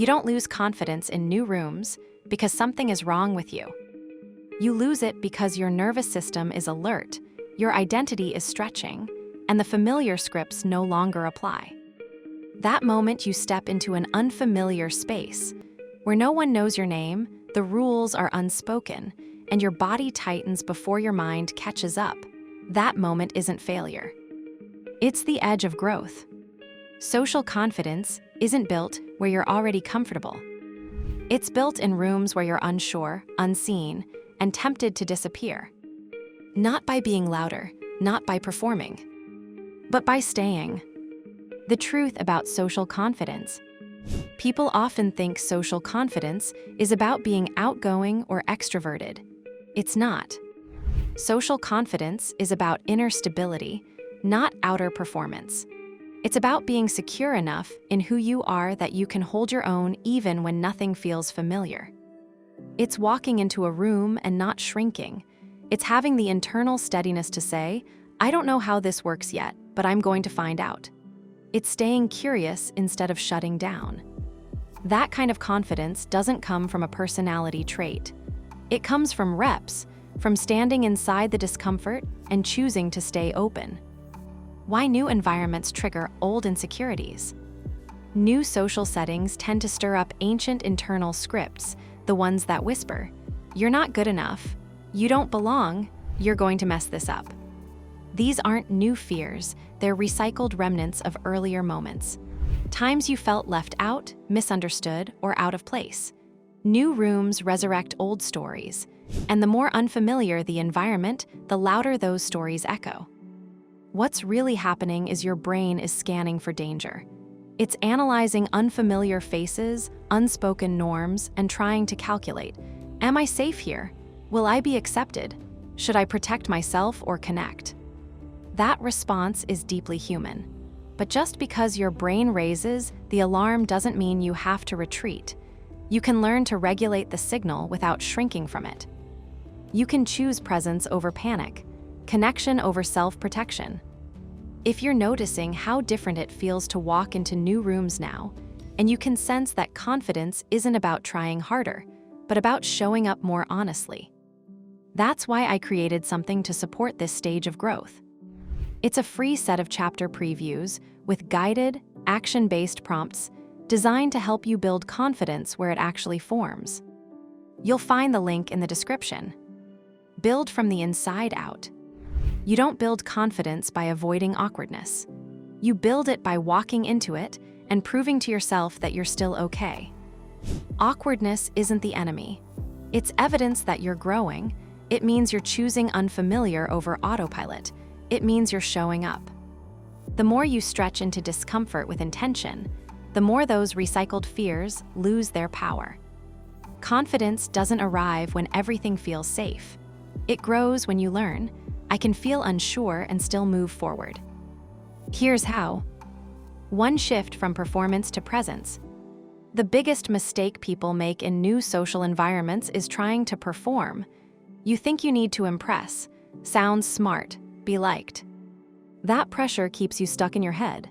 You don't lose confidence in new rooms because something is wrong with you. You lose it because your nervous system is alert, your identity is stretching, and the familiar scripts no longer apply. That moment you step into an unfamiliar space, where no one knows your name, the rules are unspoken, and your body tightens before your mind catches up. That moment isn't failure. It's the edge of growth. Social confidence isn't built where you're already comfortable. It's built in rooms where you're unsure, unseen, and tempted to disappear. Not by being louder, not by performing, but by staying. The truth about social confidence. People often think social confidence is about being outgoing or extroverted. It's not. Social confidence is about inner stability, not outer performance. It's about being secure enough in who you are that you can hold your own even when nothing feels familiar. It's walking into a room and not shrinking. It's having the internal steadiness to say, I don't know how this works yet, but I'm going to find out. It's staying curious instead of shutting down. That kind of confidence doesn't come from a personality trait. It comes from reps, from standing inside the discomfort and choosing to stay open. Why new environments trigger old insecurities? New social settings tend to stir up ancient internal scripts, the ones that whisper, "You're not good enough, you don't belong, you're going to mess this up." These aren't new fears, they're recycled remnants of earlier moments. Times you felt left out, misunderstood, or out of place. New rooms resurrect old stories, and the more unfamiliar the environment, the louder those stories echo. What's really happening is your brain is scanning for danger. It's analyzing unfamiliar faces, unspoken norms, and trying to calculate, am I safe here? Will I be accepted? Should I protect myself or connect? That response is deeply human. But just because your brain raises, the alarm doesn't mean you have to retreat. You can learn to regulate the signal without shrinking from it. You can choose presence over panic, connection over self-protection. If you're noticing how different it feels to walk into new rooms now, and you can sense that confidence isn't about trying harder, but about showing up more honestly. That's why I created something to support this stage of growth. It's a free set of chapter previews with guided, action-based prompts designed to help you build confidence where it actually forms. You'll find the link in the description. Build from the inside out. You don't build confidence by avoiding awkwardness. You build it by walking into it and proving to yourself that you're still okay. Awkwardness isn't the enemy. It's evidence that you're growing. It means you're choosing unfamiliar over autopilot. It means you're showing up. The more you stretch into discomfort with intention, the more those recycled fears lose their power. Confidence doesn't arrive when everything feels safe. It grows when you learn, I can feel unsure and still move forward. Here's how. 1 shift from performance to presence. The biggest mistake people make in new social environments is trying to perform. You think you need to impress, sound smart, be liked. That pressure keeps you stuck in your head.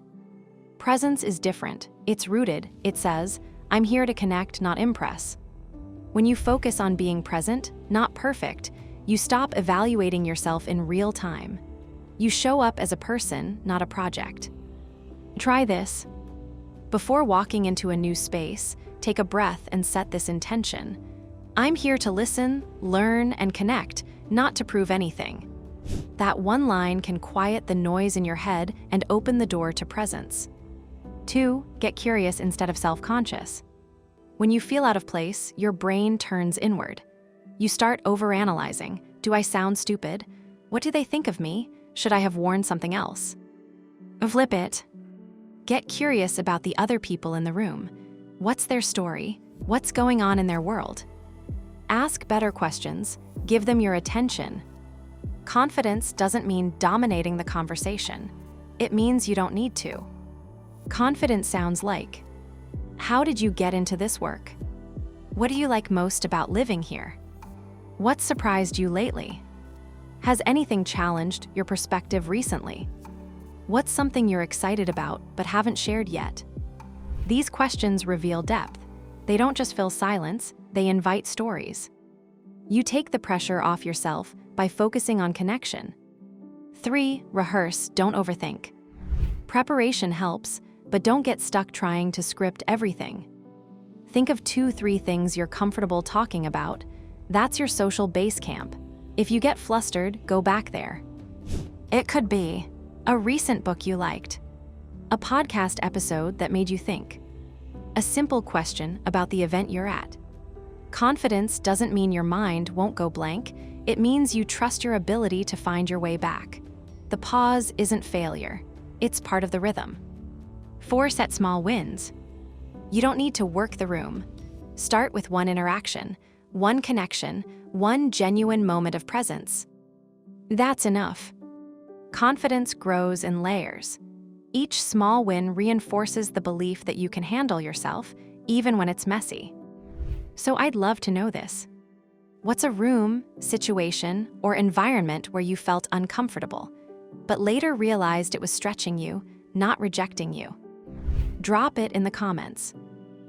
Presence is different. It's rooted. It says, I'm here to connect, not impress. When you focus on being present, not perfect, you stop evaluating yourself in real time. You show up as a person, not a project. Try this. Before walking into a new space, take a breath and set this intention. I'm here to listen, learn, and connect, not to prove anything. That one line can quiet the noise in your head and open the door to presence. 2, get curious instead of self-conscious. When you feel out of place, your brain turns inward. You start overanalyzing. Do I sound stupid? What do they think of me? Should I have worn something else? Flip it. Get curious about the other people in the room. What's their story? What's going on in their world? Ask better questions. Give them your attention. Confidence doesn't mean dominating the conversation. It means you don't need to. Confidence sounds like, how did you get into this work? What do you like most about living here? What surprised you lately? Has anything challenged your perspective recently? What's something you're excited about but haven't shared yet? These questions reveal depth. They don't just fill silence, they invite stories. You take the pressure off yourself by focusing on connection. 3. Rehearse, don't overthink. Preparation helps, but don't get stuck trying to script everything. Think of 2-3 things you're comfortable talking about. That's your social base camp. If you get flustered, go back there. It could be a recent book you liked, a podcast episode that made you think, a simple question about the event you're at. Confidence doesn't mean your mind won't go blank. It means you trust your ability to find your way back. The pause isn't failure. It's part of the rhythm. 4. Set small wins. You don't need to work the room. Start with one interaction, one connection, one genuine moment of presence. That's enough. Confidence grows in layers. Each small win reinforces the belief that you can handle yourself, even when it's messy. So I'd love to know this. What's a room, situation, or environment where you felt uncomfortable, but later realized it was stretching you, not rejecting you? Drop it in the comments.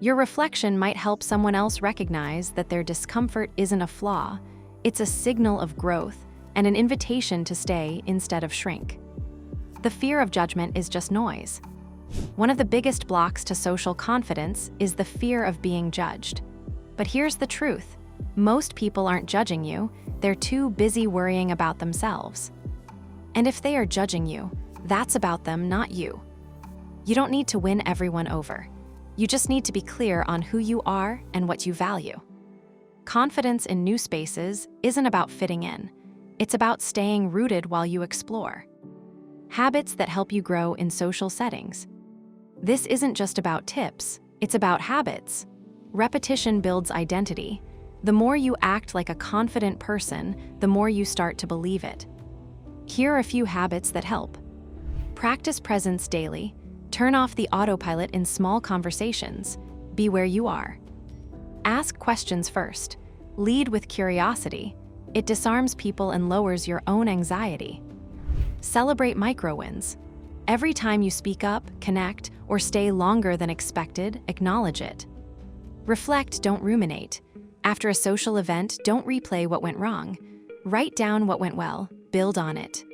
Your reflection might help someone else recognize that their discomfort isn't a flaw, it's a signal of growth and an invitation to stay instead of shrink. The fear of judgment is just noise. One of the biggest blocks to social confidence is the fear of being judged. But here's the truth. Most people aren't judging you, they're too busy worrying about themselves. And if they are judging you, that's about them, not you. You don't need to win everyone over. You just need to be clear on who you are and what you value. Confidence in new spaces isn't about fitting in. It's about staying rooted while you explore. Habits that help you grow in social settings. This isn't just about tips, it's about habits. Repetition builds identity. The more you act like a confident person, the more you start to believe it. Here are a few habits that help. Practice presence daily. Turn off the autopilot in small conversations. Be where you are. Ask questions first. Lead with curiosity. It disarms people and lowers your own anxiety. Celebrate micro-wins. Every time you speak up, connect, or stay longer than expected, acknowledge it. Reflect, don't ruminate. After a social event, don't replay what went wrong. Write down what went well, build on it.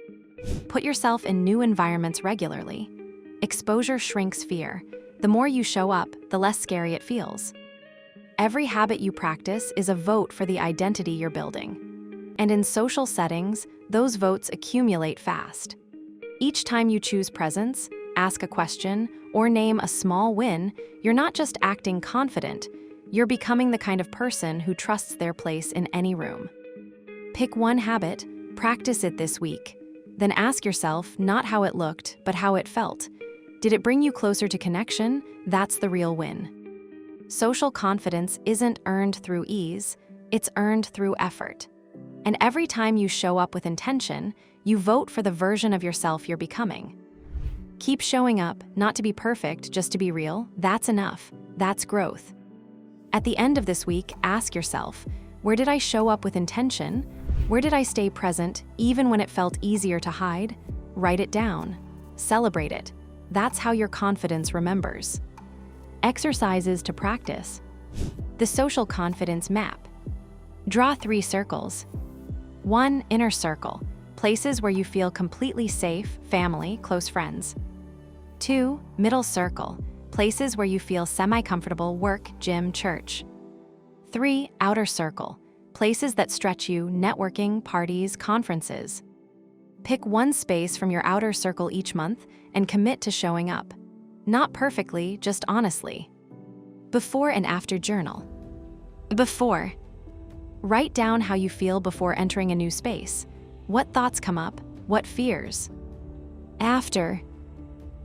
Put yourself in new environments regularly. Exposure shrinks fear. The more you show up, the less scary it feels. Every habit you practice is a vote for the identity you're building. And in social settings, those votes accumulate fast. Each time you choose presence, ask a question, or name a small win, you're not just acting confident, you're becoming the kind of person who trusts their place in any room. Pick one habit, practice it this week. Then ask yourself not how it looked, but how it felt. Did it bring you closer to connection? That's the real win. Social confidence isn't earned through ease, it's earned through effort. And every time you show up with intention, you vote for the version of yourself you're becoming. Keep showing up, not to be perfect, just to be real. That's enough. That's growth. At the end of this week, ask yourself, where did I show up with intention? Where did I stay present, even when it felt easier to hide? Write it down. Celebrate it. That's how your confidence remembers. Exercises to practice. The social confidence map. Draw 3 circles. 1. Inner circle. Places where you feel completely safe, family, close friends. 2. Middle circle. Places where you feel semi-comfortable, work, gym, church. 3. Outer circle. Places that stretch you, networking, parties, conferences. Pick one space from your outer circle each month and commit to showing up. Not perfectly, just honestly. Before and after journal. Before. Write down how you feel before entering a new space. What thoughts come up? What fears? After.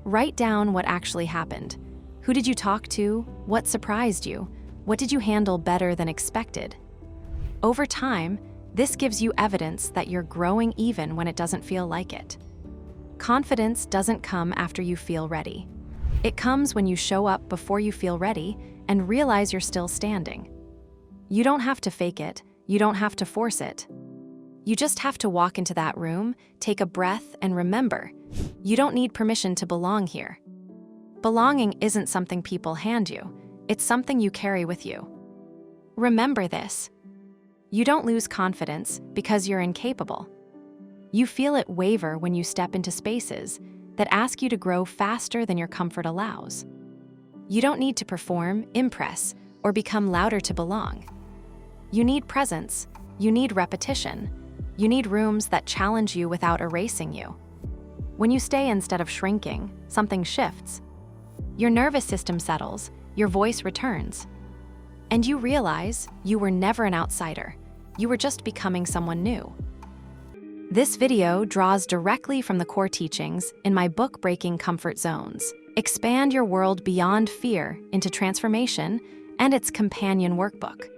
Write down what actually happened. Who did you talk to? What surprised you? What did you handle better than expected? Over time, this gives you evidence that you're growing even when it doesn't feel like it. Confidence doesn't come after you feel ready. It comes when you show up before you feel ready and realize you're still standing. You don't have to fake it. You don't have to force it. You just have to walk into that room, take a breath, and remember, you don't need permission to belong here. Belonging isn't something people hand you. It's something you carry with you. Remember this. You don't lose confidence because you're incapable. You feel it waver when you step into spaces that ask you to grow faster than your comfort allows. You don't need to perform, impress, or become louder to belong. You need presence. You need repetition. You need rooms that challenge you without erasing you. When you stay instead of shrinking, something shifts. Your nervous system settles, your voice returns. And you realize you were never an outsider. You were just becoming someone new. This video draws directly from the core teachings in my book Breaking Comfort Zones. Expand your world beyond fear into transformation and its companion workbook.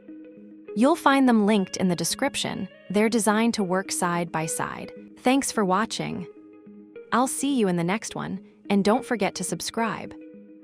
You'll find them linked in the description. They're designed to work side by side. Thanks for watching. I'll see you in the next one, and don't forget to subscribe.